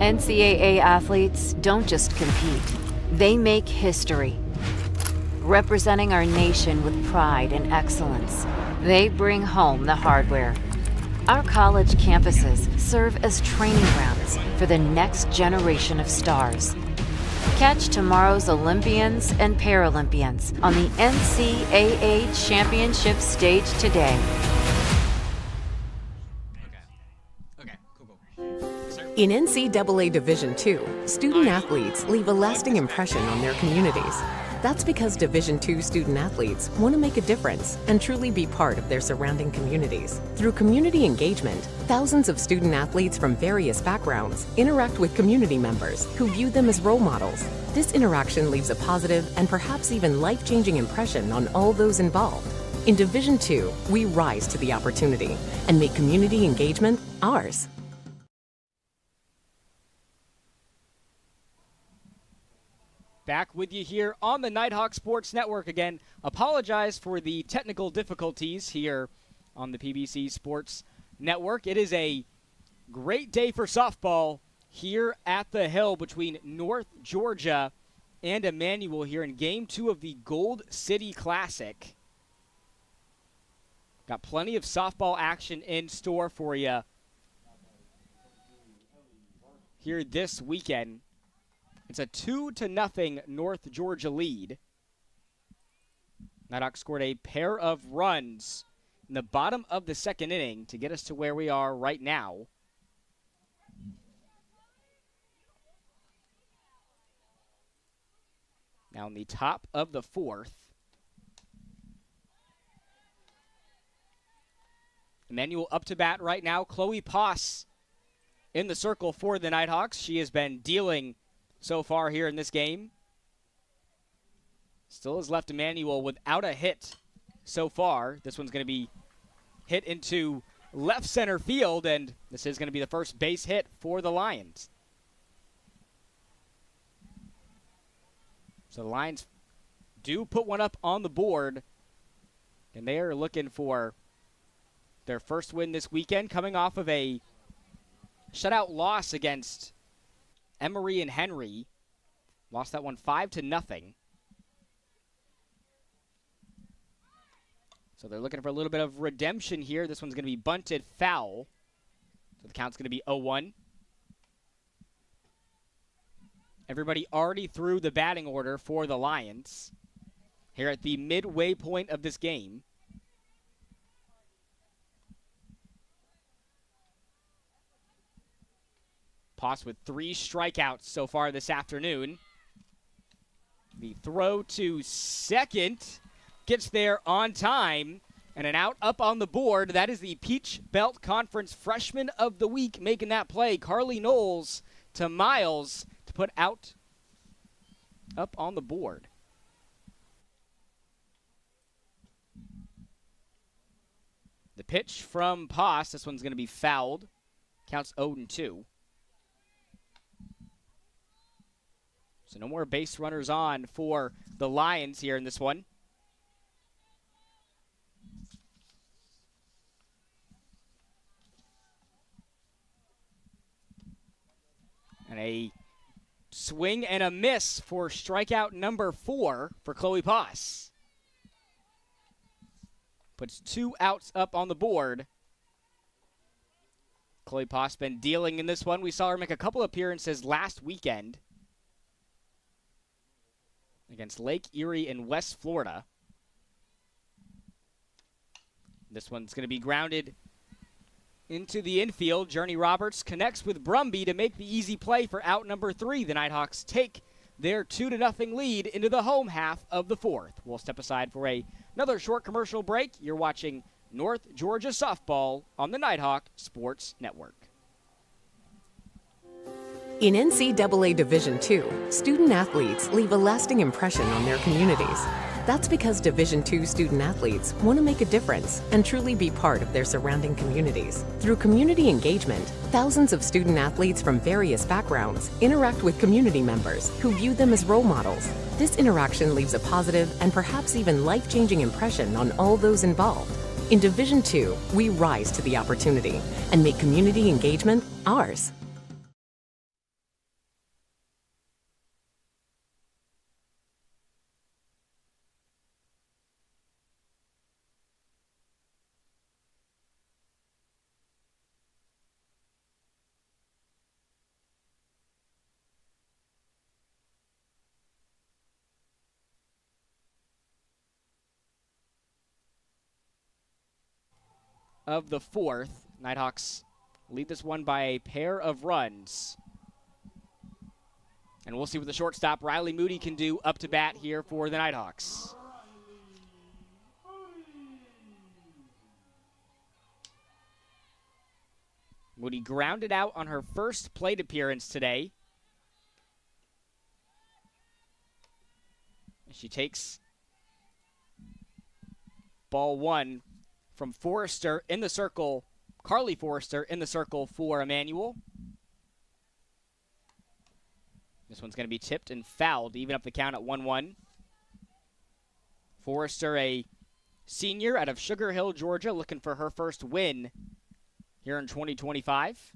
NCAA athletes don't just compete, they make history. Representing our nation with pride and excellence, they bring home the hardware. Our college campuses serve as training grounds for the next generation of stars. Catch tomorrow's Olympians and Paralympians on the NCAA Championship stage today. In NCAA Division II, student-athletes leave a lasting impression on their communities. That's because Division II student-athletes want to make a difference and truly be part of their surrounding communities. Through community engagement, thousands of student-athletes from various backgrounds interact with community members who view them as role models. This interaction leaves a positive and perhaps even life-changing impression on all those involved. In Division II, we rise to the opportunity and make community engagement ours. Back with you here on the Nighthawk Sports Network again. Apologize for the technical difficulties here on the PBC Sports Network. It is a great day for softball here at the Hill between North Georgia and Emmanuel here in Game 2 of the Gold City Classic. Got plenty of softball action in store for you here this weekend. It's a 2-0 North Georgia lead. Nighthawks scored a pair of runs in the bottom of the second inning to get us to where we are right now. Now in the top of the fourth. Emmanuel up to bat right now. Chloe Poss in the circle for the Nighthawks. She has been dealing so far here in this game. Still has left Emmanuel without a hit so far. This one's going to be hit into left center field, and this is going to be the first base hit for the Lions. So the Lions do put one up on the board, and they are looking for their first win this weekend, coming off of a shutout loss against Emory and Henry. Lost that one 5-0. So they're looking for a little bit of redemption here. This one's going to be bunted foul. So the count's going to be 0-1. Everybody already through the batting order for the Lions here at the midway point of this game. Poss with 3 strikeouts so far this afternoon. The throw to second gets there on time, and an out up on the board. That is the Peach Belt Conference Freshman of the Week making that play. Carly Knowles to Miles to put out up on the board. The pitch from Poss, this one's going to be fouled. Counts 0-2. So no more base runners on for the Lions here in this one. And a swing and a miss for strikeout number 4 for Chloe Poss. Puts 2 outs up on the board. Chloe Poss been dealing in this one. We saw her make a couple appearances last weekend against Lake Erie in West Florida. This one's going to be grounded into the infield. Journey Roberts connects with Brumby to make the easy play for out number 3. The Nighthawks take their 2-0 lead into the home half of the fourth. We'll step aside for another short commercial break. You're watching North Georgia Softball on the Nighthawk Sports Network. In NCAA Division II, student-athletes leave a lasting impression on their communities. That's because Division II student-athletes want to make a difference and truly be part of their surrounding communities. Through community engagement, thousands of student-athletes from various backgrounds interact with community members who view them as role models. This interaction leaves a positive and perhaps even life-changing impression on all those involved. In Division II, we rise to the opportunity and make community engagement ours. of the fourth. Nighthawks lead this one by a pair of runs. And we'll see what the shortstop, Riley Moody, can do up to bat here for the Nighthawks. Moody grounded out on her first plate appearance today. She takes ball one from Forrester in the circle, Carly Forrester in the circle for Emmanuel. This one's going to be tipped and fouled to even up the count at 1-1. Forrester, a senior out of Sugar Hill, Georgia, looking for her first win here in 2025.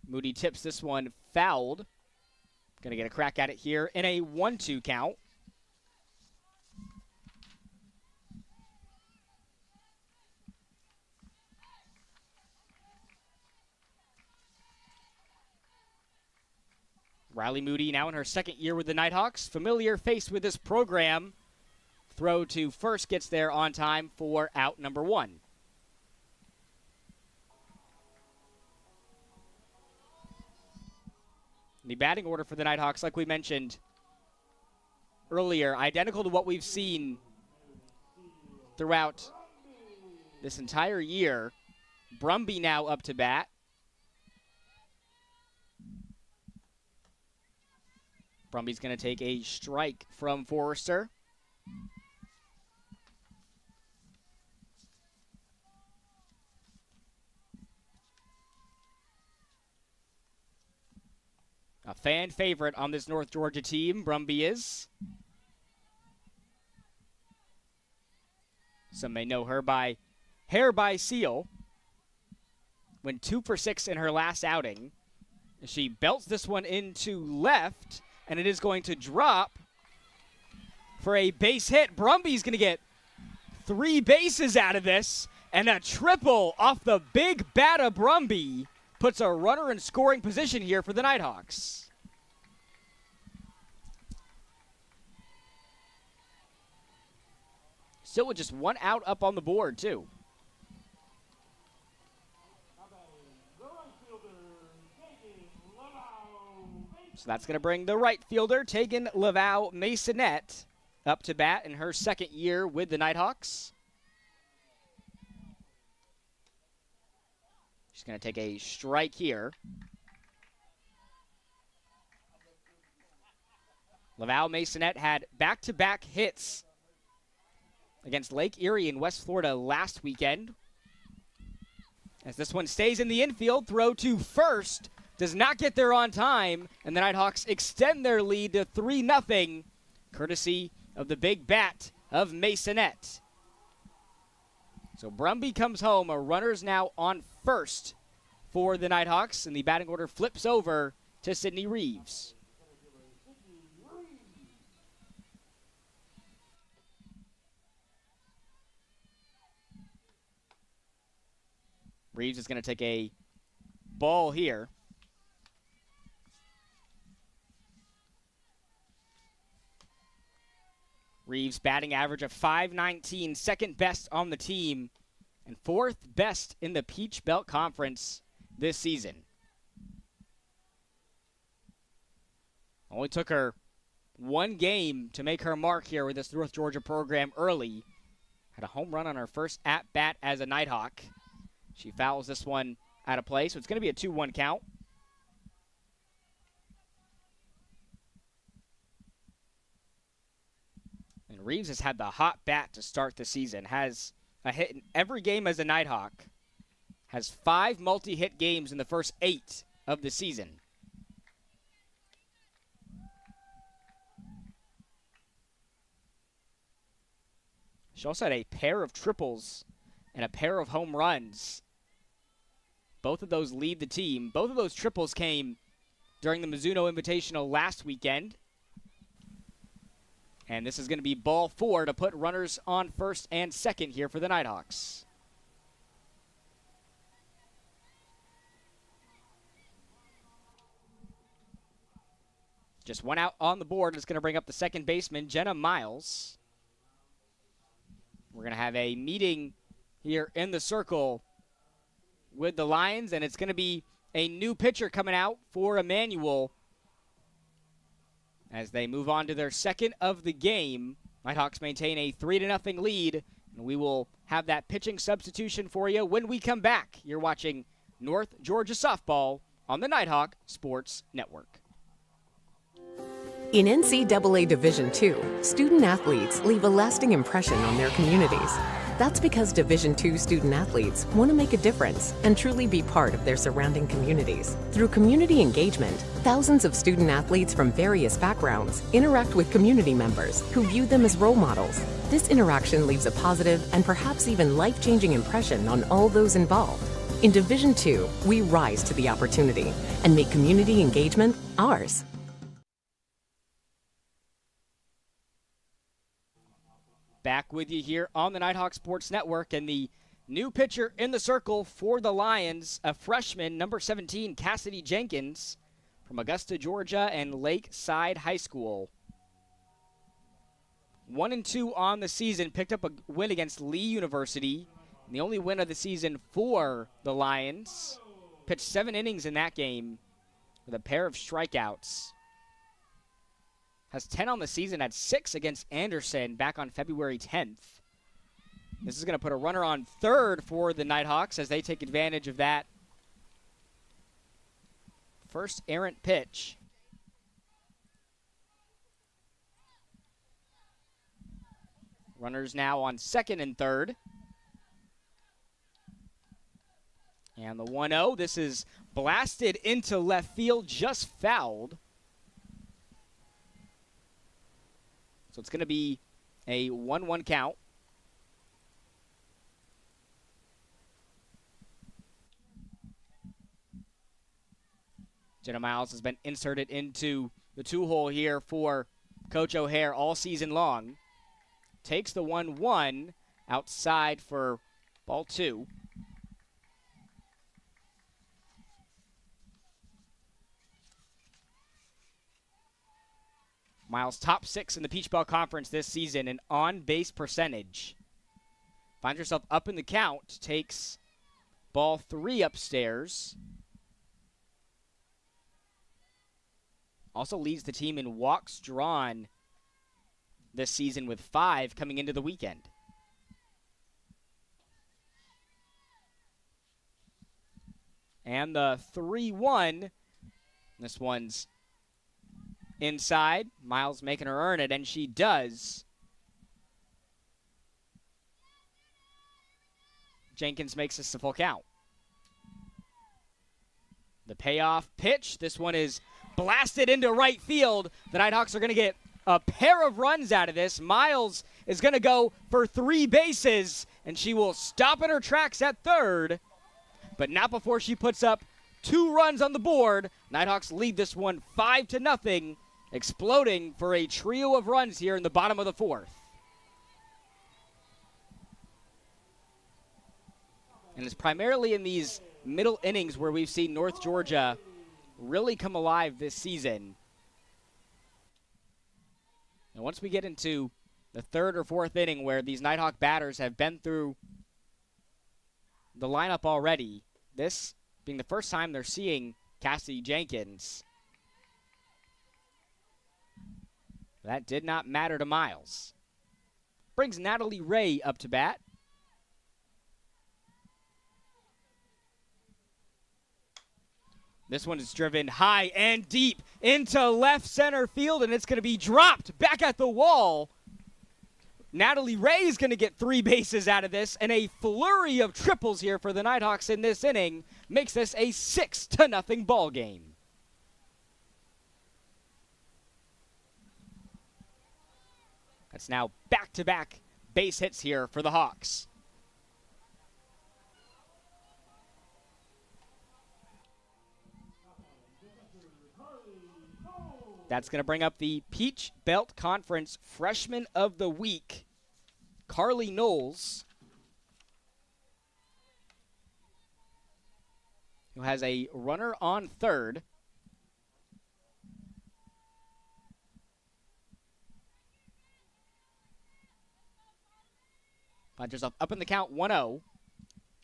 Moody tips this one fouled. Going to get a crack at it here in a 1-2 count. Riley Moody now in her second year with the Nighthawks. Familiar face with this program. Throw to first gets there on time for out number one. The batting order for the Nighthawks, like we mentioned earlier, identical to what we've seen throughout this entire year. Brumby now up to bat. Brumby's going to take a strike from Forrester. A fan favorite on this North Georgia team, Brumby is. Some may know her by Hair by Seal. Went 2 for 6 in her last outing. She belts this one into left, and it is going to drop for a base hit. Brumby's going to get 3 bases out of this, and a triple off the big bat of Brumby puts a runner in scoring position here for the Nighthawks. Still with just 1 out up on the board, too. So that's going to bring the right fielder, Tegan Laval Masonette, up to bat in her second year with the Nighthawks. She's going to take a strike here. Laval Masonette had back-to-back hits against Lake Erie in West Florida last weekend. As this one stays in the infield, throw to first. Does not get there on time, and the Nighthawks extend their lead to 3-0, courtesy of the big bat of Masonette. So Brumby comes home. A runner's now on first for the Nighthawks, and the batting order flips over to Sydney Reeves. Reeves is going to take a ball here. Reeves batting average of .519, second best on the team, and fourth best in the Peach Belt Conference this season. Only took her 1 game to make her mark here with this North Georgia program early. Had a home run on her first at-bat as a Nighthawk. She fouls this one out of play, so it's going to be a 2-1 count. And Reeves has had the hot bat to start the season. Has a hit in every game as a Nighthawk. Has 5 multi-hit games in the first 8 of the season. She also had a pair of triples and a pair of home runs. Both of those lead the team. Both of those triples came during the Mizuno Invitational last weekend. And this is going to be ball 4 to put runners on first and second here for the Nighthawks. Just one out on the board. It's going to bring up the second baseman, Jenna Miles. We're going to have a meeting here in the circle with the Lions, and it's going to be a new pitcher coming out for Emmanuel as they move on to their second of the game. Nighthawks maintain a 3-0 lead, and we will have that pitching substitution for you when we come back. You're watching North Georgia Softball on the Nighthawk Sports Network. In NCAA Division II, student athletes leave a lasting impression on their communities. That's because Division II student athletes want to make a difference and truly be part of their surrounding communities. Through community engagement, thousands of student athletes from various backgrounds interact with community members who view them as role models. This interaction leaves a positive and perhaps even life-changing impression on all those involved. In Division II, we rise to the opportunity and make community engagement ours. Back with you here on the Nighthawk Sports Network, and the new pitcher in the circle for the Lions, a freshman, number 17, Cassidy Jenkins from Augusta, Georgia, and Lakeside High School. 1-2 on the season, picked up a win against Lee University, and the only win of the season for the Lions. Pitched 7 innings in that game with a pair of strikeouts. Has 10 on the season, had 6 against Anderson back on February 10th. This is going to put a runner on third for the Nighthawks as they take advantage of that first errant pitch. Runners now on second and third. And the 1-0, this is blasted into left field, just fouled. So it's going to be a 1-1 count. Jenna Miles has been inserted into the 2-hole here for Coach O'Hare all season long. Takes the 1-1 outside for ball 2. Miles top 6 in the Peach Bell Conference this season in on-base percentage. Finds herself up in the count, takes ball 3 upstairs. Also leads the team in walks drawn this season with 5 coming into the weekend. And the 3-1, this one's inside. Miles making her earn it, and she does. Jenkins makes this a full count. The payoff pitch. This one is blasted into right field. The Nighthawks are going to get a pair of runs out of this. Miles is going to go for 3 bases, and she will stop in her tracks at third, but not before she puts up 2 runs on the board. Nighthawks lead this one 5-0, exploding for a trio of runs here in the bottom of the 4th. And it's primarily in these middle innings where we've seen North Georgia really come alive this season. And once we get into the 3rd or 4th inning where these Nighthawk batters have been through the lineup already, this being the first time they're seeing Cassidy Jenkins, that did not matter to Miles. Brings Natalie Ray up to bat. This one is driven high and deep into left center field, and it's going to be dropped back at the wall. Natalie Ray is going to get 3 bases out of this, and a flurry of triples here for the Nighthawks in this inning makes this a 6-0 ball game. That's now back-to-back base hits here for the Hawks. That's going to bring up the Peach Belt Conference Freshman of the Week, Carly Knowles, who has a runner on third. Finds herself up in the count 1-0.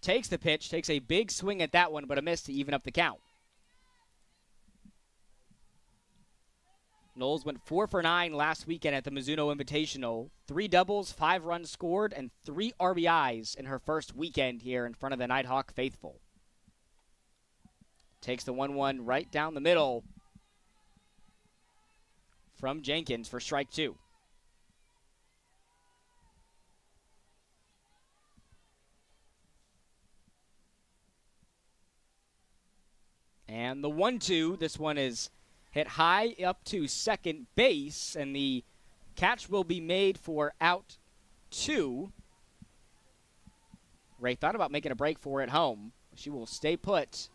Takes the pitch, takes a big swing at that one, but a miss to even up the count. Knowles went 4 for 9 last weekend at the Mizuno Invitational. 3 doubles, 5 runs scored, and 3 RBIs in her first weekend here in front of the Nighthawk faithful. Takes the 1-1 right down the middle from Jenkins for strike 2. And the 1-2, this one is hit high up to second base, and the catch will be made for out 2. Ray thought about making a break for it home. She will stay put.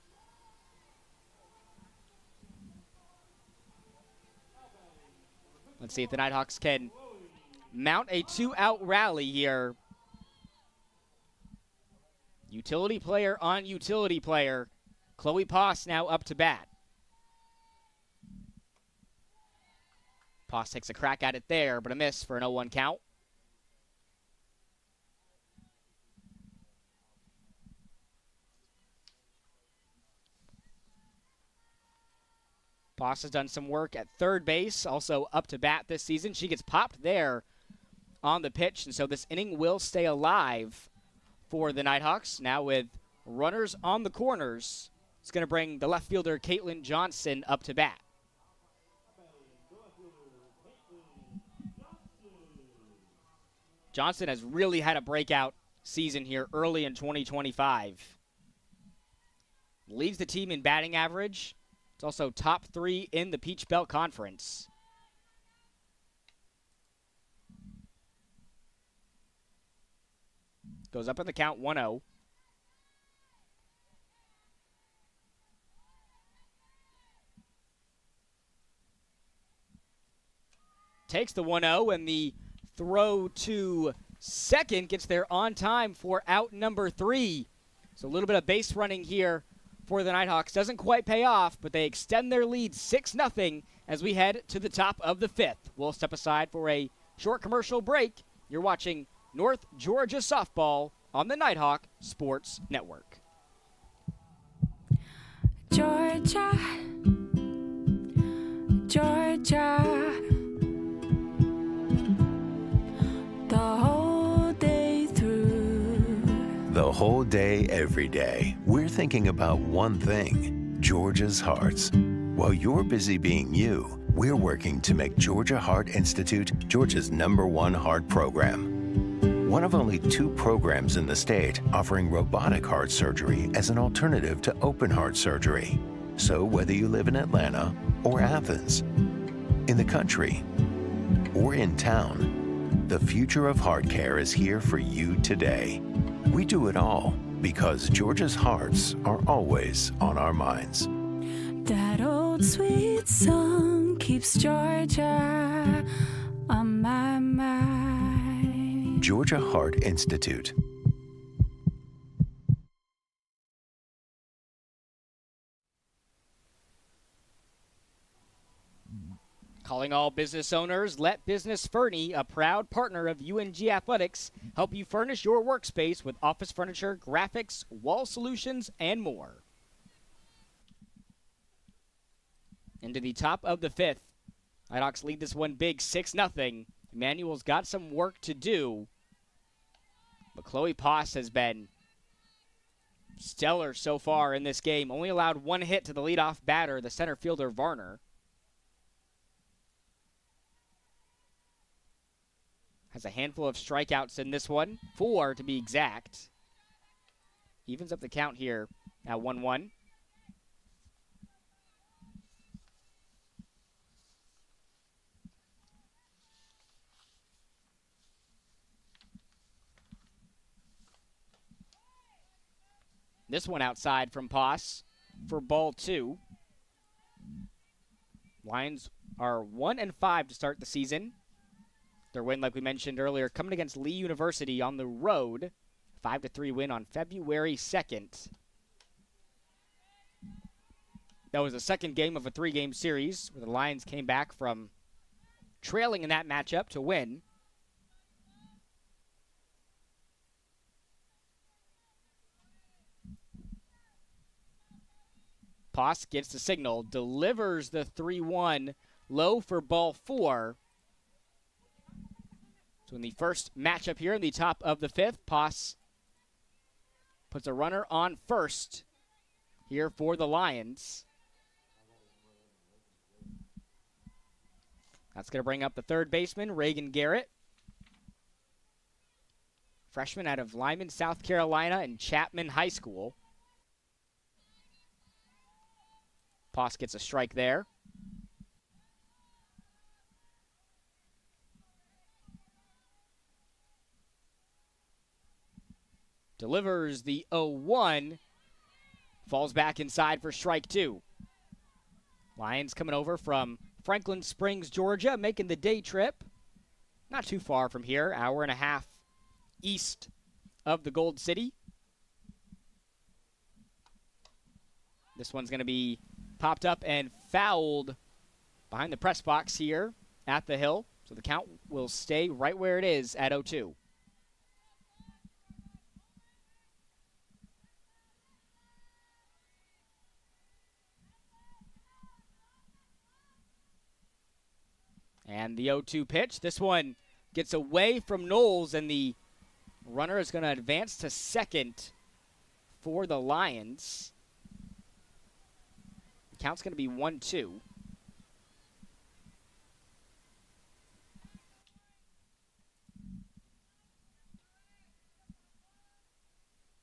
Let's see if the Nighthawks can mount a 2-out rally here. Utility player on utility player. Chloe Poss now up to bat. Poss takes a crack at it there, but a miss for an 0-1 count. Poss has done some work at third base, also up to bat this season. She gets popped there on the pitch, and so this inning will stay alive for the Nighthawks. Now with runners on the corners, it's going to bring the left fielder Caitlin Johnson up to bat. Johnson has really had a breakout season here early in 2025. Leads the team in batting average. It's also top 3 in the Peach Belt Conference. Goes up in the count 1-0. Takes the 1-0, and the throw to second gets there on time for out number 3. So a little bit of base running here for the Nighthawks. Doesn't quite pay off, but they extend their lead 6-0 as we head to the top of the 5th. We'll step aside for a short commercial break. You're watching North Georgia Softball on the Nighthawk Sports Network. Georgia, Georgia, the whole day through. The whole day, every day, we're thinking about one thing, Georgia's hearts. While you're busy being you, we're working to make Georgia Heart Institute Georgia's #1 heart program. One of only 2 programs in the state offering robotic heart surgery as an alternative to open heart surgery. So whether you live in Atlanta or Athens, in the country or in town, the future of heart care is here for you today. We do it all because Georgia's hearts are always on our minds. That old sweet song keeps Georgia on my mind. Georgia Heart Institute. Calling all business owners, let Business Fernie, a proud partner of UNG Athletics, help you furnish your workspace with office furniture, graphics, wall solutions, and more. Into the top of the 5th. Nighthawks lead this one big 6-0. Emmanuel's got some work to do, but Chloe Poss has been stellar so far in this game. Only allowed 1 hit to the leadoff batter, the center fielder Varner. Has a handful of strikeouts in this one, 4 to be exact. Evens up the count here at 1-1. This one outside from Poss for ball 2. Lions are 1-5 to start the season. Their win, like we mentioned earlier, coming against Lee University on the road. 5-3 win on February 2nd. That was the second game of a 3-game series where the Lions came back from trailing in that matchup to win. Poss gets the signal, delivers the 3-1 low for ball 4. So in the first matchup here in the top of the 5th, Poss puts a runner on first here for the Lions. That's going to bring up the third baseman, Reagan Garrett. Freshman out of Lyman, South Carolina, and Chapman High School. Poss gets a strike there. Delivers the 0-1. Falls back inside for strike 2. Lions coming over from Franklin Springs, Georgia, making the day trip. Not too far from here, hour and a half east of the Gold City. This one's going to be popped up and fouled behind the press box here at the Hill. So the count will stay right where it is at 0-2. And the 0-2 pitch. This one gets away from Knowles, and the runner is going to advance to second for the Lions. The count's going to be 1-2.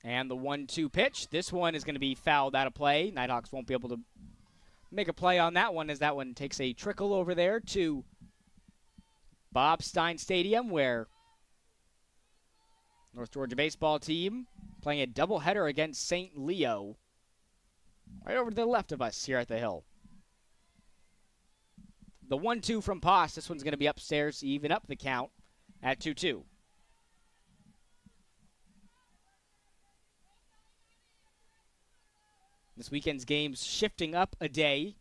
And the 1-2 pitch. This one is going to be fouled out of play. Nighthawks won't be able to make a play on that one, as that one takes a trickle over there to Bob Stein Stadium, where North Georgia baseball team playing a doubleheader against St. Leo, right over to the left of us here at the Hill. The 1-2 from Poss. This one's going to be upstairs to even up the count at 2-2. This weekend's games shifting up a day.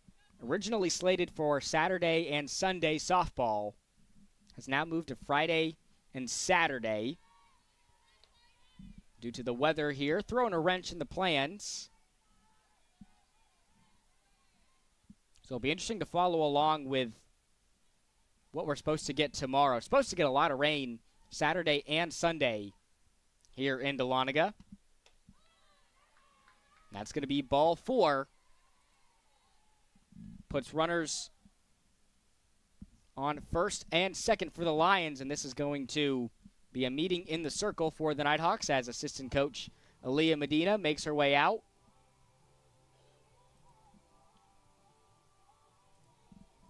Originally slated for Saturday and Sunday softball, has now moved to Friday and Saturday due to the weather here, throwing a wrench in the plans. So it'll be interesting to follow along with what we're supposed to get tomorrow. Supposed to get a lot of rain Saturday and Sunday here in Dahlonega. That's going to be ball 4. Puts runners on first and second for the Lions, and this is going to be a meeting in the circle for the Nighthawks as assistant coach Aaliyah Medina makes her way out.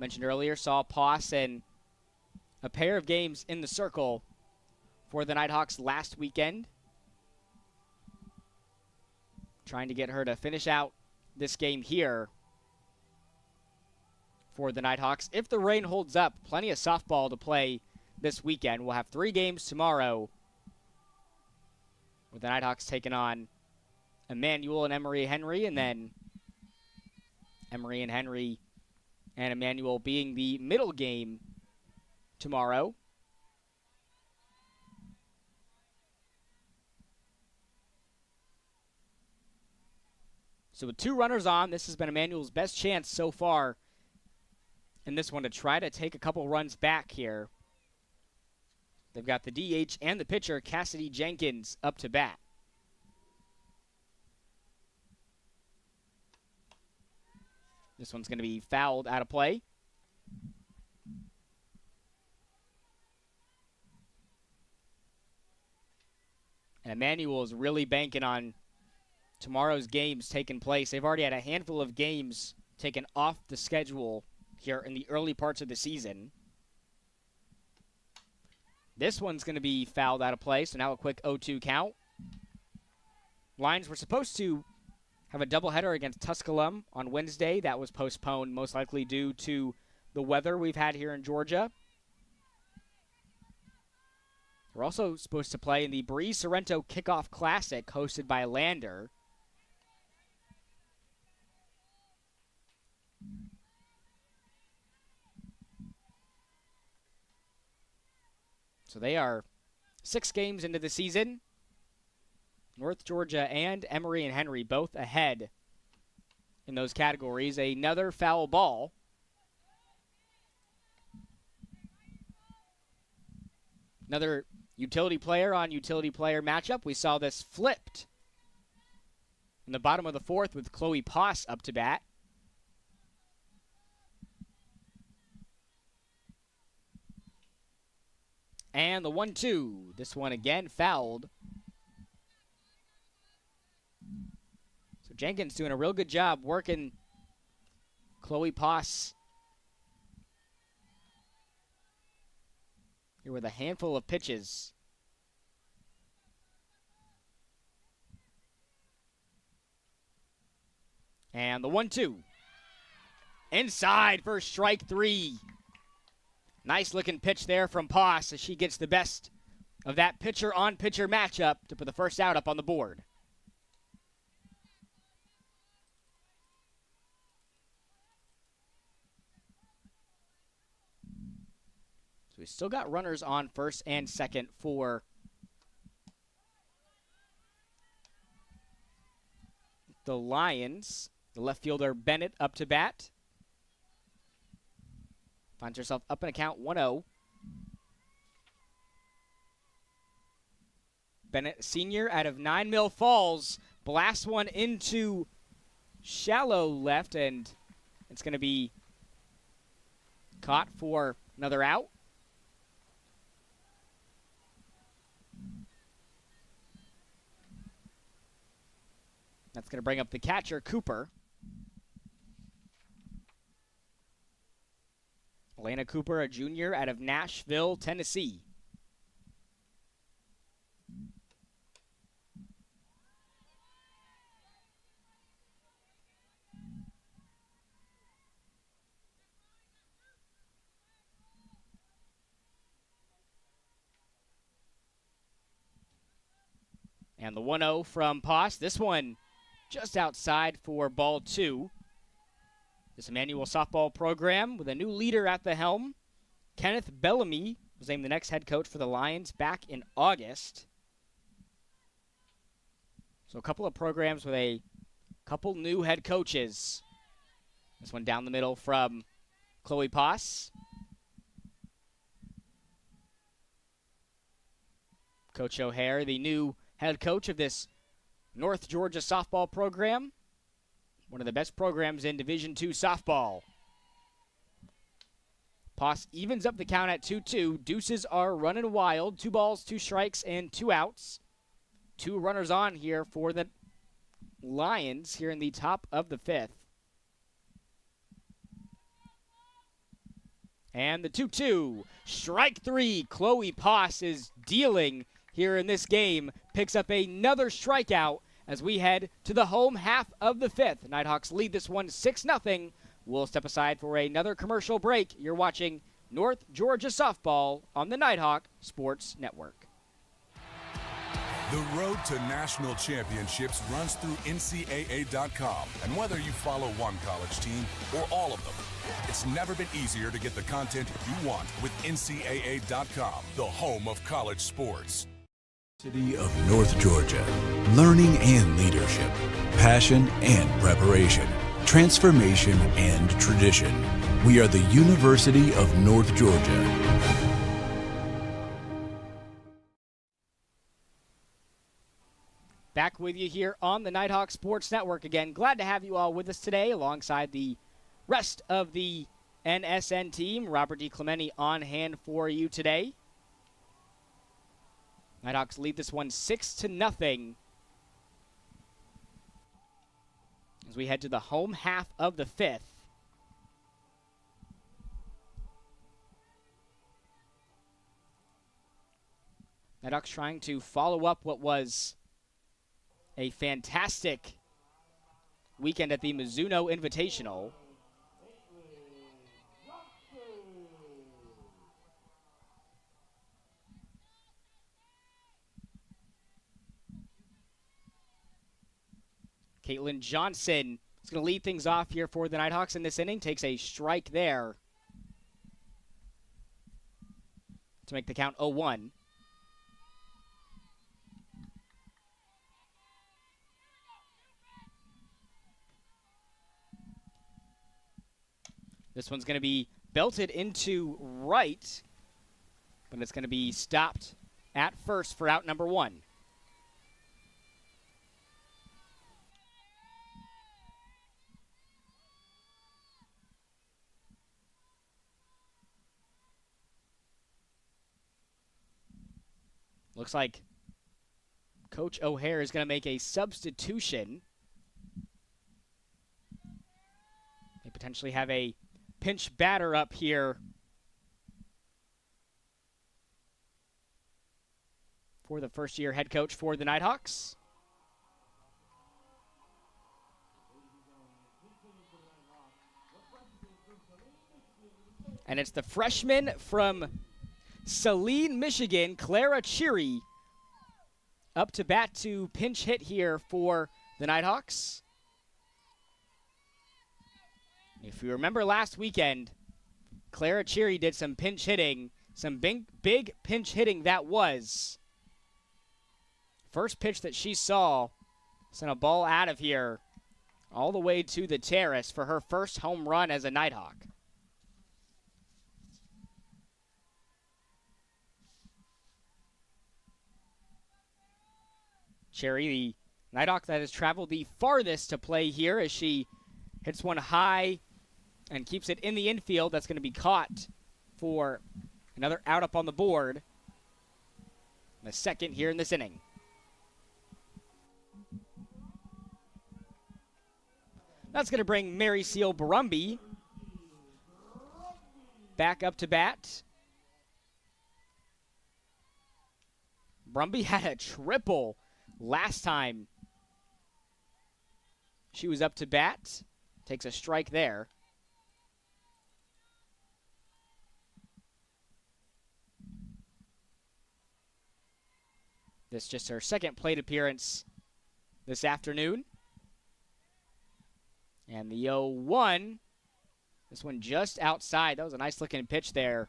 Mentioned earlier, saw Poss and a pair of games in the circle for the Nighthawks last weekend. Trying to get her to finish out this game here for the Nighthawks. If the rain holds up, plenty of softball to play this weekend. We'll have 3 games tomorrow with the Nighthawks taking on Emmanuel and Emory Henry, and then Emory and Henry and Emmanuel being the middle game tomorrow. So with 2 runners on, this has been Emmanuel's best chance so far in this one to try to take a couple runs back here. They've got the DH and the pitcher, Cassidy Jenkins, up to bat. This one's going to be fouled out of play. And Emmanuel is really banking on tomorrow's games taking place. They've already had a handful of games taken off the schedule here in the early parts of the season. This one's going to be fouled out of play, so now a quick 0-2 count. Lions were supposed to have a doubleheader against Tusculum on Wednesday. That was postponed, most likely due to the weather we've had here in Georgia. We're also supposed to play in the Breeze Sorrento Kickoff Classic hosted by Lander. So they are 6 games into the season. North Georgia and Emory and Henry both ahead in those categories. Another foul ball. Another utility player on utility player matchup. We saw this flipped in the bottom of the fourth with Chloe Poss up to bat. And the 1-2. This one again fouled. So Jenkins doing a real good job working Chloe Poss here with a handful of pitches. And the 1-2. Inside for strike 3. Nice looking pitch there from Poss as she gets the best of that pitcher-on-pitcher matchup to put the first out up on the board. So we still got runners on first and second for the Lions. The left fielder Bennett up to bat. Finds herself up in a count 1-0. Bennett, senior out of 9 Mill Falls, blasts one into shallow left, and it's going to be caught for another out. That's going to bring up the catcher, Cooper. Elena Cooper, a junior out of Nashville, Tennessee. And the 1-0 from Poss. This one just outside for ball 2. This Emmanuel softball program with a new leader at the helm. Kenneth Bellamy was named the next head coach for the Lions back in August. So a couple of programs with a couple new head coaches. This one down the middle from Chloe Poss. Coach O'Hare, the new head coach of this North Georgia softball program. One of the best programs in Division II softball. Poss evens up the count at 2-2. Deuces are running wild. 2 balls, 2 strikes, and 2 outs. 2 runners on here for the Lions here in the top of the 5th. And the 2-2. Strike 3. Chloe Poss is dealing here in this game. Picks up another strikeout as we head to the home half of the 5th. Nighthawks lead this one 6-0. We'll step aside for another commercial break. You're watching North Georgia Softball on the Nighthawk Sports Network. The road to national championships runs through NCAA.com. And whether you follow one college team or all of them, it's never been easier to get the content you want with NCAA.com, the home of college sports. City of North Georgia. Learning and leadership. Passion and preparation. Transformation and tradition. We are the University of North Georgia. Back with you here on the Nighthawk Sports Network again. Glad to have you all with us today alongside the rest of the NSN team. Robert DiClemente on hand for you today. Nighthawks lead this one 6-0 as we head to the home half of the 5th. Nighthawks trying to follow up what was a fantastic weekend at the Mizuno Invitational. Caitlin Johnson is going to lead things off here for the Nighthawks in this inning. Takes a strike there to make the count 0-1. This one's going to be belted into right, but it's going to be stopped at first for out number 1. Looks like Coach O'Hare is going to make a substitution. They potentially have a pinch batter up here for the first-year head coach for the Nighthawks. And it's the freshman from Saline, Michigan, Clara Cheery, up to bat to pinch hit here for the Nighthawks. If you remember last weekend, Clara Cheery did some pinch hitting, some big pinch hitting that was. First pitch that she saw sent a ball out of here all the way to the terrace for her first home run as a Nighthawk. Cherry, the Nighthawk that has traveled the farthest to play here as she hits one high and keeps it in the infield. That's going to be caught for another out up on the board. The second here in this inning. That's going to bring Mary Seal Brumby back up to bat. Brumby had a triple last time she was up to bat. Takes a strike there. This is just her second plate appearance this afternoon. And the 0-1, this one just outside. That was a nice looking pitch there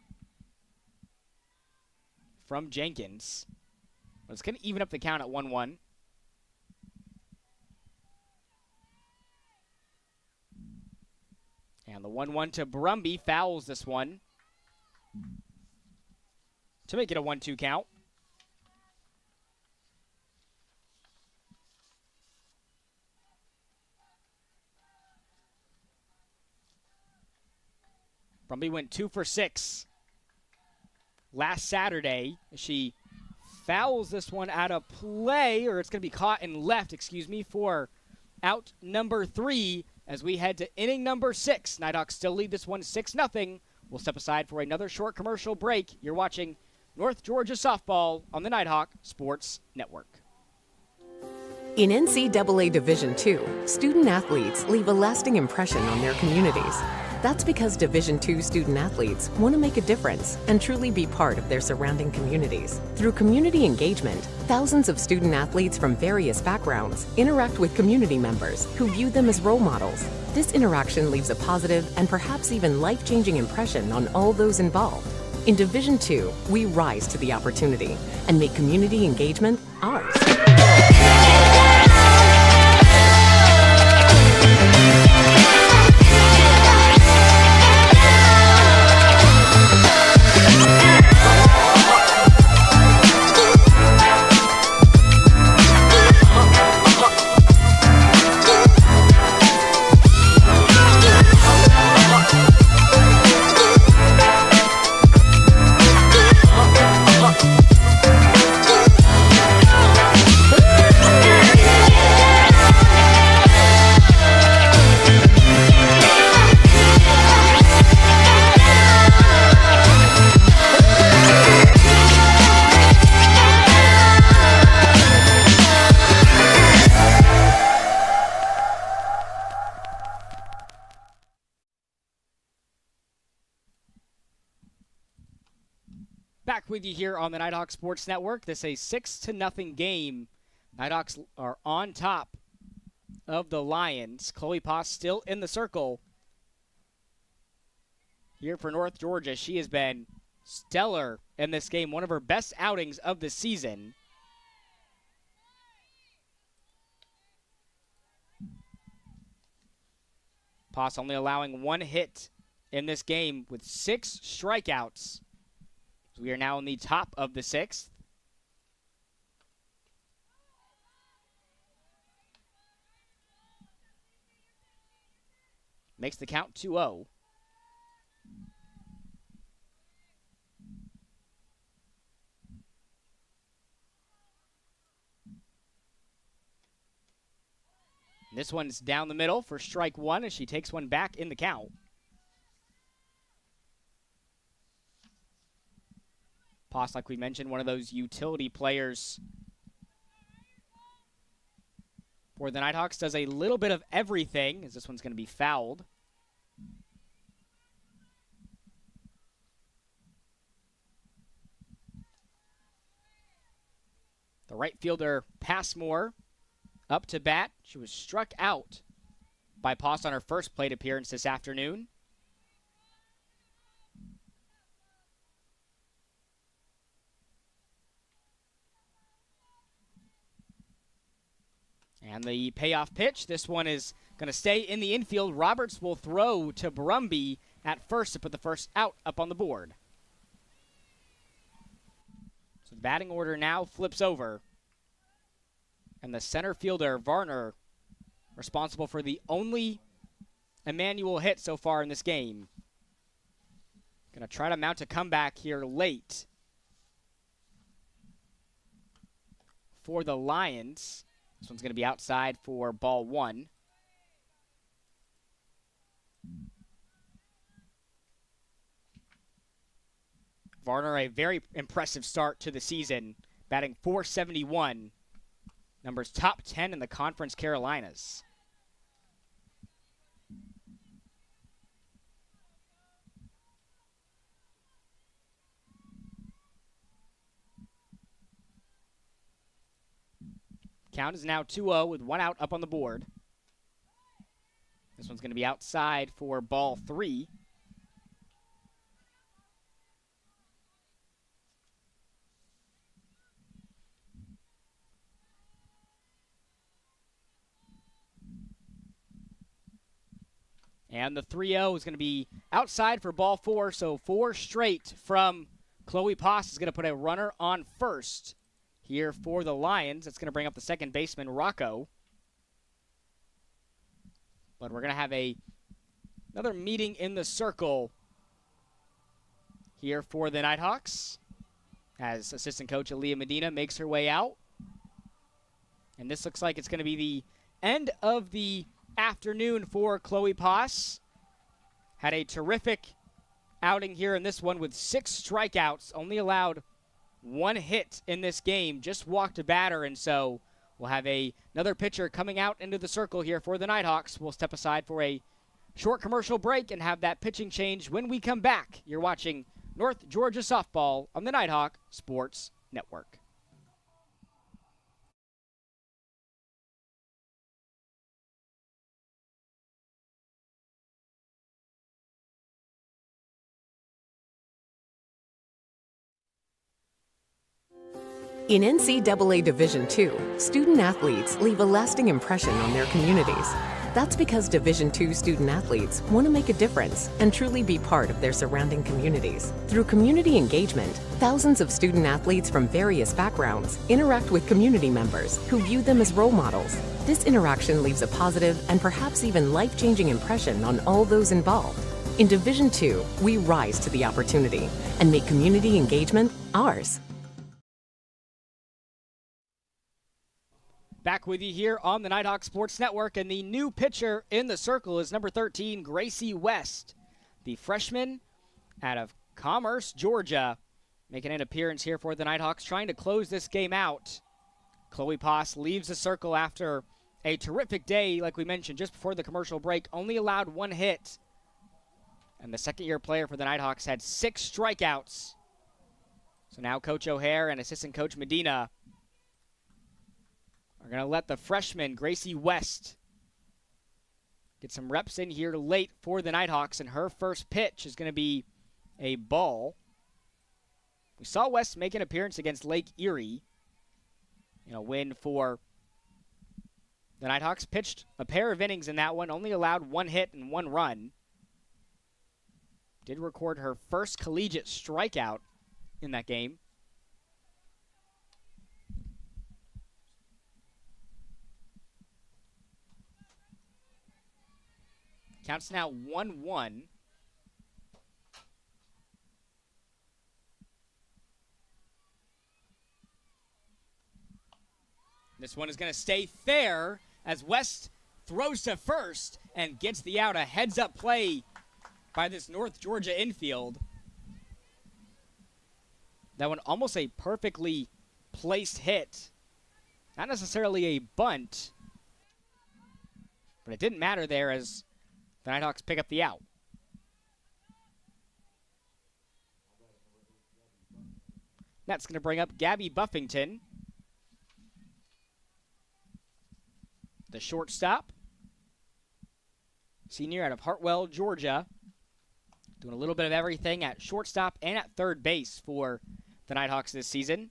from Jenkins. But it's going to even up the count at 1-1. And the 1-1 to Brumby fouls this one to make it a 1-2 count. Brumby went 2 for 6 last Saturday. She fouls this one out of play, or it's going to be caught in left, for out number 3 as we head to inning number 6. Nighthawks still lead this one 6-0. We'll step aside for another short commercial break. You're watching North Georgia Softball on the Nighthawk Sports Network. In NCAA Division II, student athletes leave a lasting impression on their communities. That's because Division II student athletes want to make a difference and truly be part of their surrounding communities. Through community engagement, thousands of student athletes from various backgrounds interact with community members who view them as role models. This interaction leaves a positive and perhaps even life-changing impression on all those involved. In Division II, we rise to the opportunity and make community engagement ours. Back with you here on the Nighthawk Sports Network. This is a 6-0 game. Nighthawks are on top of the Lions. Chloe Poss still in the circle here for North Georgia. She has been stellar in this game, one of her best outings of the season. Poss only allowing one hit in this game with 6 strikeouts. We are now in the top of the 6th. Makes the count 2-0. This one's down the middle for strike 1 as she takes one back in the count. Poss, like we mentioned, one of those utility players for the Nighthawks, does a little bit of everything, as this one's going to be fouled. The right fielder, Passmore, up to bat. She was struck out by Poss on her first plate appearance this afternoon. And the payoff pitch, this one is going to stay in the infield. Roberts will throw to Brumby at first to put the first out up on the board. So the batting order now flips over. And the center fielder, Varner, responsible for the only Emmanuel hit so far in this game. Going to try to mount a comeback here late for the Lions. This one's going to be outside for ball 1. Varner, a very impressive start to the season, batting .471. Numbers top 10 in the Conference Carolinas. Count is now 2-0 with 1 out up on the board. This one's going to be outside for ball 3. And the 3-0 is going to be outside for ball 4, so 4 straight from Chloe Poss is going to put a runner on first here for the Lions. It's going to bring up the second baseman, Rocco. But we're going to have another meeting in the circle here for the Nighthawks as assistant coach Aaliyah Medina makes her way out. And this looks like it's going to be the end of the afternoon for Chloe Poss. Had a terrific outing here in this one with 6 strikeouts, only allowed 1 hit in this game, just walked a batter, and so we'll have another pitcher coming out into the circle here for the Nighthawks. We'll step aside for a short commercial break and have that pitching change when we come back. You're watching North Georgia Softball on the Nighthawk Sports Network. In NCAA Division II, student athletes leave a lasting impression on their communities. That's because Division II student athletes want to make a difference and truly be part of their surrounding communities. Through community engagement, thousands of student athletes from various backgrounds interact with community members who view them as role models. This interaction leaves a positive and perhaps even life-changing impression on all those involved. In Division II, we rise to the opportunity and make community engagement ours. Back with you here on the Nighthawk Sports Network, and the new pitcher in the circle is number 13, Gracie West, the freshman out of Commerce, Georgia, making an appearance here for the Nighthawks, trying to close this game out. Chloe Poss leaves the circle after a terrific day, like we mentioned just before the commercial break, only allowed 1 hit. And the second-year player for the Nighthawks had 6 strikeouts. So now Coach O'Hare and assistant coach Medina are going to let the freshman, Gracie West, get some reps in here late for the Nighthawks, and her first pitch is going to be a ball. We saw West make an appearance against Lake Erie in a win for the Nighthawks. Pitched a pair of innings in that one, only allowed 1 hit and 1 run. Did record her first collegiate strikeout in that game. Counts now 1-1. This one is going to stay fair as West throws to first and gets the out. A heads-up play by this North Georgia infield. That one almost a perfectly placed hit. Not necessarily a bunt, but it didn't matter there as the Nighthawks pick up the out. That's going to bring up Gabby Buffington, the shortstop, senior out of Hartwell, Georgia, doing a little bit of everything at shortstop and at third base for the Nighthawks this season.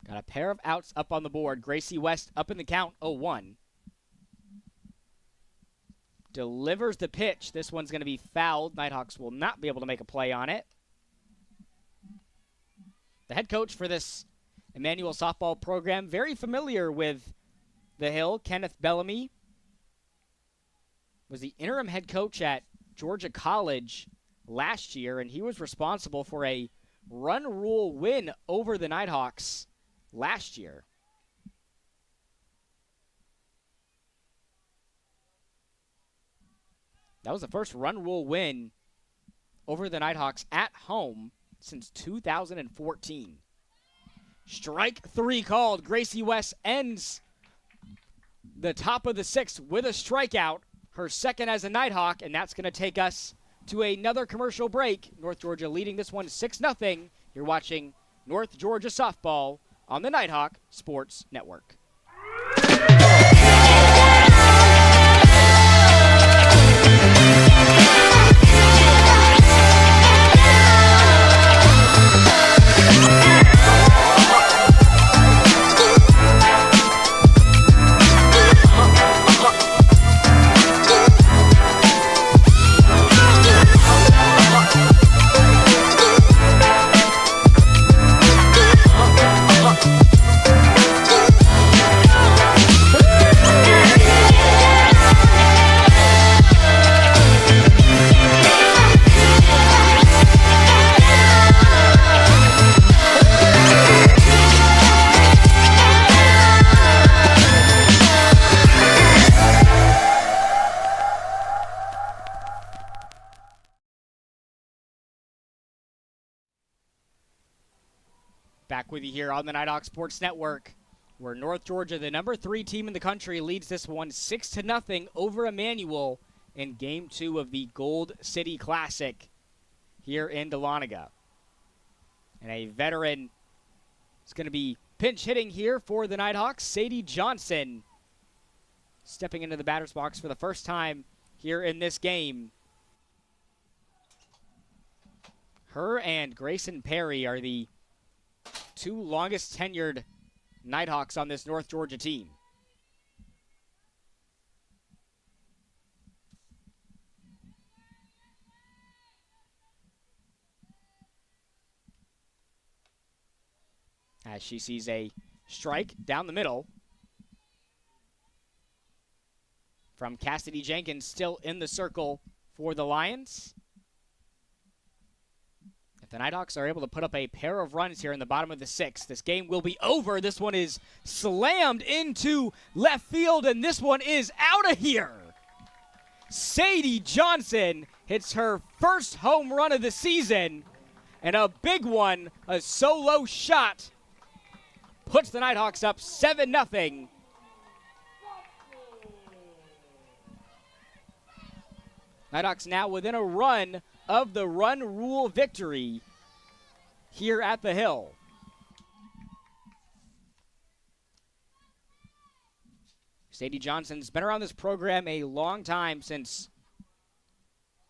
Got a pair of outs up on the board. Gracie West up in the count, 0-1. Delivers the pitch. This one's going to be fouled. Nighthawks will not be able to make a play on it. The head coach for this Emmanuel softball program, very familiar with the Hill, Kenneth Bellamy, was the interim head coach at Georgia College last year, and he was responsible for a run rule win over the Nighthawks last year. That was the first run rule win over the Nighthawks at home since 2014. Strike three called. Gracie West ends the top of the sixth with a strikeout, her second as a Nighthawk, and that's going to take us to another commercial break. North Georgia leading this one 6-0. You're watching North Georgia softball on the Nighthawk Sports Network. Back with you here on the Nighthawk Sports Network, where North Georgia, the number 3 team in the country, leads this one 6-0 over Emmanuel in Game 2 of the Gold City Classic here in Dahlonega. And a veteran is going to be pinch hitting here for the Nighthawks. Sadie Johnson stepping into the batter's box for the first time here in this game. Her and Grayson Perry are the 2 longest tenured Nighthawks on this North Georgia team. As she sees a strike down the middle from Cassidy Jenkins, still in the circle for the Lions. If the Nighthawks are able to put up a pair of runs here in the bottom of the 6th, this game will be over. This one is slammed into left field, and this one is out of here. Sadie Johnson hits her first home run of the season, and a big one, a solo shot, puts the Nighthawks up 7-0. Nighthawks now within a run of the run rule victory here at the Hill. Sadie Johnson's been around this program a long time, since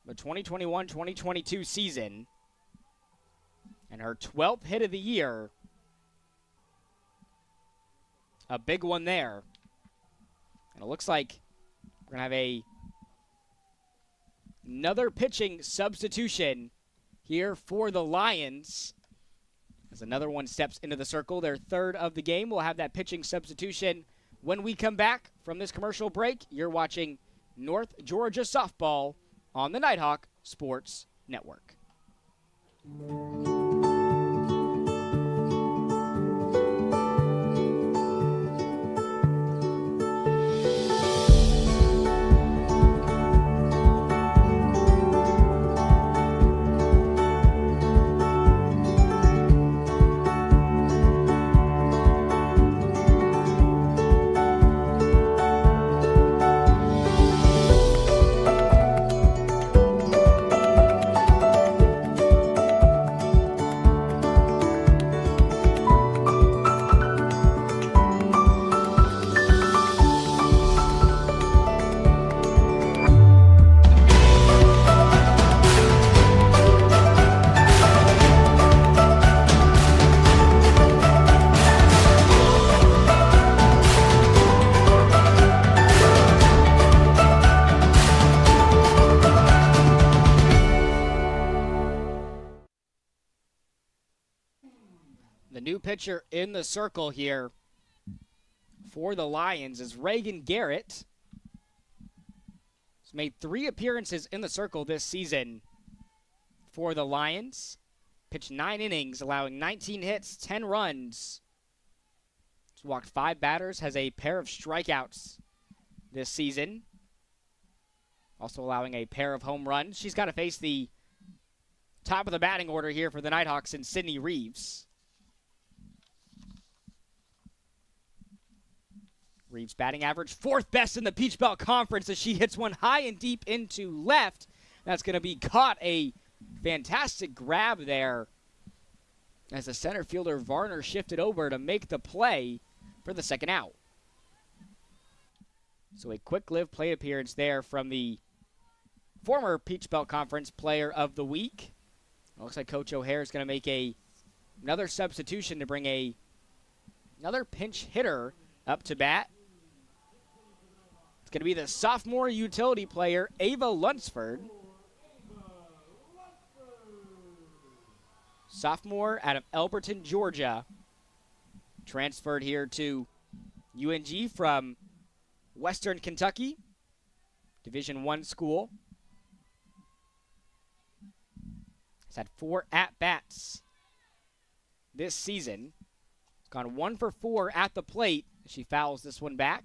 the 2021-2022 season, and her 12th hit of the year, a big one there. And it looks like we're going to have another pitching substitution here for the Lions. As another one steps into the circle, their third of the game. We'll have that pitching substitution when we come back from this commercial break. You're watching North Georgia softball on the Nighthawk Sports Network. The new pitcher in the circle here for the Lions is Reagan Garrett. He's made 3 appearances in the circle this season for the Lions. Pitched 9 innings, allowing 19 hits, 10 runs. He's walked 5 batters, has a pair of strikeouts this season. Also allowing a pair of home runs. She's got to face the top of the batting order here for the Nighthawks in Sydney Reeves. Reeves' batting average, 4th best in the Peach Belt Conference as she hits one high and deep into left. That's going to be caught. A fantastic grab there as the center fielder Varner shifted over to make the play for the second out. So a quick-lived plate appearance there from the former Peach Belt Conference Player of the Week. It looks like Coach O'Hare is going to make another substitution to bring another pinch hitter up to bat. It's going to be the sophomore utility player, Ava Lunsford. Sophomore out of Elberton, Georgia. Transferred here to UNG from Western Kentucky, Division I school. Has had 4 at-bats this season. It's gone 1 for 4 at the plate. She fouls this one back.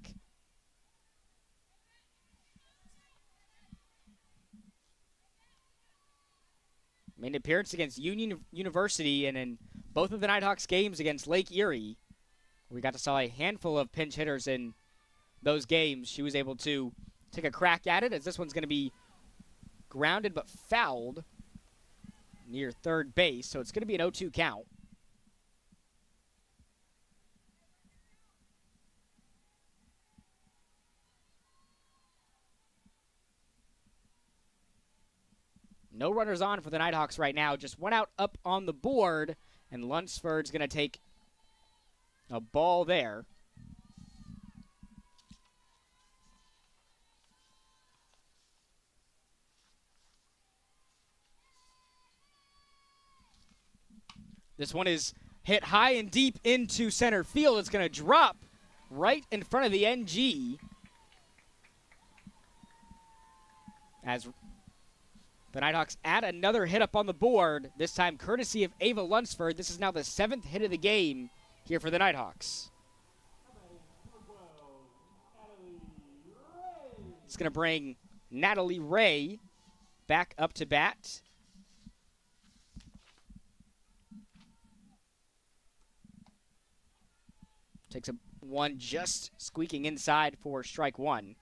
Made an appearance against Union University and in both of the Nighthawks games against Lake Erie. We got to saw a handful of pinch hitters in those games. She was able to take a crack at it as this one's going to be grounded but fouled near third base. So it's going to be an 0-2 count. No runners on for the Nighthawks right now. Just one out up on the board, and Lunsford's going to take a ball there. This one is hit high and deep into center field. It's going to drop right in front of the NG as the Nighthawks add another hit up on the board, this time courtesy of Ava Lunsford. This is now the 7th hit of the game here for the Nighthawks. It's going to bring Natalie Ray back up to bat. Takes a one just squeaking inside for strike one.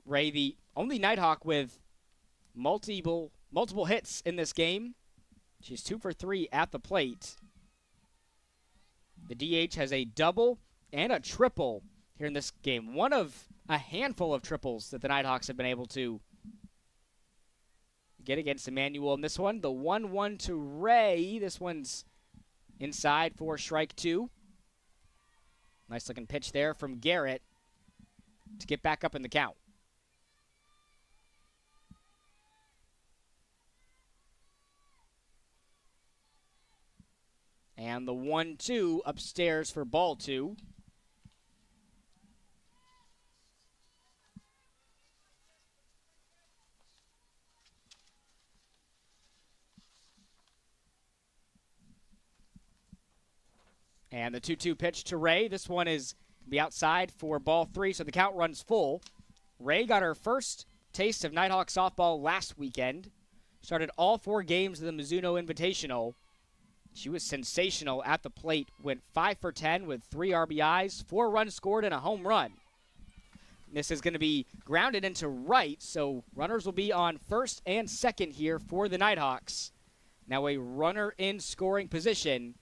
Ray, the only Nighthawk with multiple hits in this game. She's 2 for 3 at the plate. The DH has a double and a triple here in this game. One of a handful of triples that the Nighthawks have been able to get against Emmanuel in this one. The 1-1 to Ray. This one's inside for strike two. Nice looking pitch there from Garrett to get back up in the count. And the 1-2 upstairs for ball 2. And the 2-2 pitch to Ray. This one is going to be outside for ball 3, so the count runs full. Ray got her first taste of Nighthawk softball last weekend. Started all 4 games of the Mizuno Invitational. She was sensational at the plate. Went 5 for 10 with 3 RBIs, 4 runs scored, and a home run. This is going to be grounded into right, so runners will be on first and second here for the Nighthawks. Now a runner in scoring position.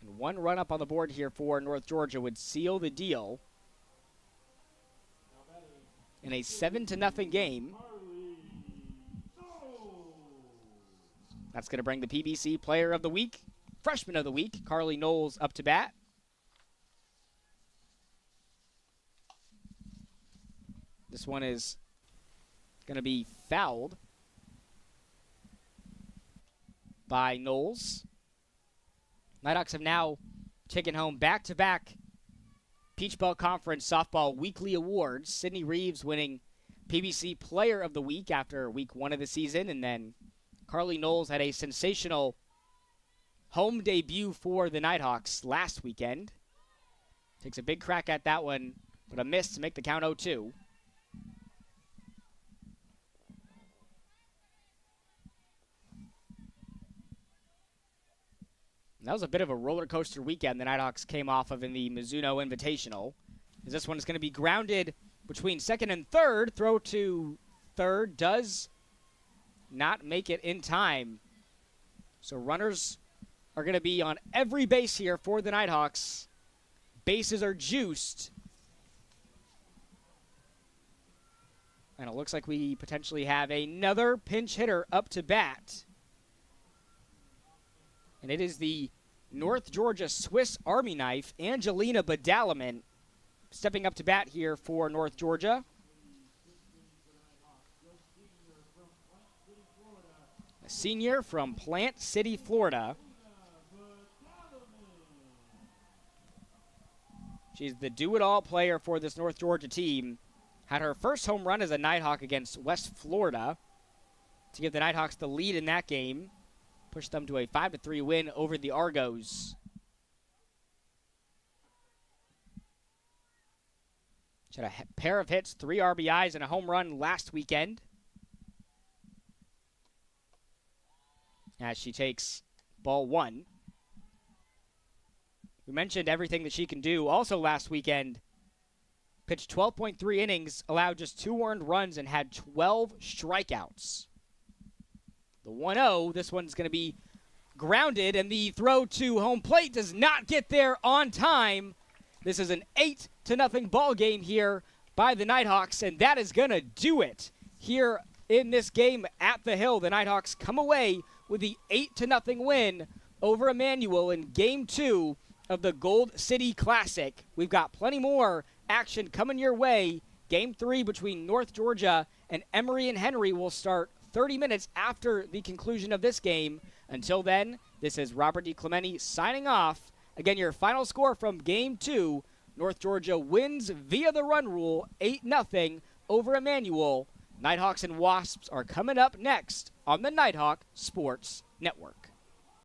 And 1 run up on the board here for North Georgia would seal the deal in a 7-0 game. That's going to bring the PBC Player of the Week, Freshman of the Week, Carly Knowles, up to bat. This one is going to be fouled by Knowles. Nighthawks have now taken home back-to-back Peach Belt Conference Softball Weekly Awards. Sydney Reeves winning PBC Player of the Week after week 1 of the season, and then Carly Knowles had a sensational home debut for the Nighthawks last weekend. Takes a big crack at that one, but a miss to make the count 0-2. That was a bit of a roller coaster weekend the Nighthawks came off of in the Mizuno Invitational. As this one is going to be grounded between second and third. Throw to third does not make it in time. So runners are going to be on every base here for the Nighthawks. Bases are juiced. And it looks like we potentially have another pinch hitter up to bat. And it is the North Georgia Swiss Army knife, Angelina Badalaman, stepping up to bat here for North Georgia. A senior from Plant City, Florida. She's the do-it-all player for this North Georgia team. Had her first home run as a Nighthawk against West Florida to give the Nighthawks the lead in that game. Pushed them to a 5-3 win over the Argos. She had a pair of hits, 3 RBIs, and a home run last weekend. As she takes ball 1. We mentioned everything that she can do. Also last weekend, pitched 12.3 innings, allowed just 2 earned runs, and had 12 strikeouts. The 1-0, this one's going to be grounded, and the throw to home plate does not get there on time. This is an 8-0 ball game here by the Nighthawks, and that is going to do it here in this game at the Hill. The Nighthawks come away with the 8-0 win over Emmanuel in Game 2 of the Gold City Classic. We've got plenty more action coming your way. Game 3 between North Georgia and Emory and Henry will start 30 minutes after the conclusion of this game. Until then, this is Robert DiClemente signing off. Again, your final score from Game 2, North Georgia wins via the run rule, 8-0 over Emmanuel. Nighthawks and Wasps are coming up next on the Nighthawk Sports Network.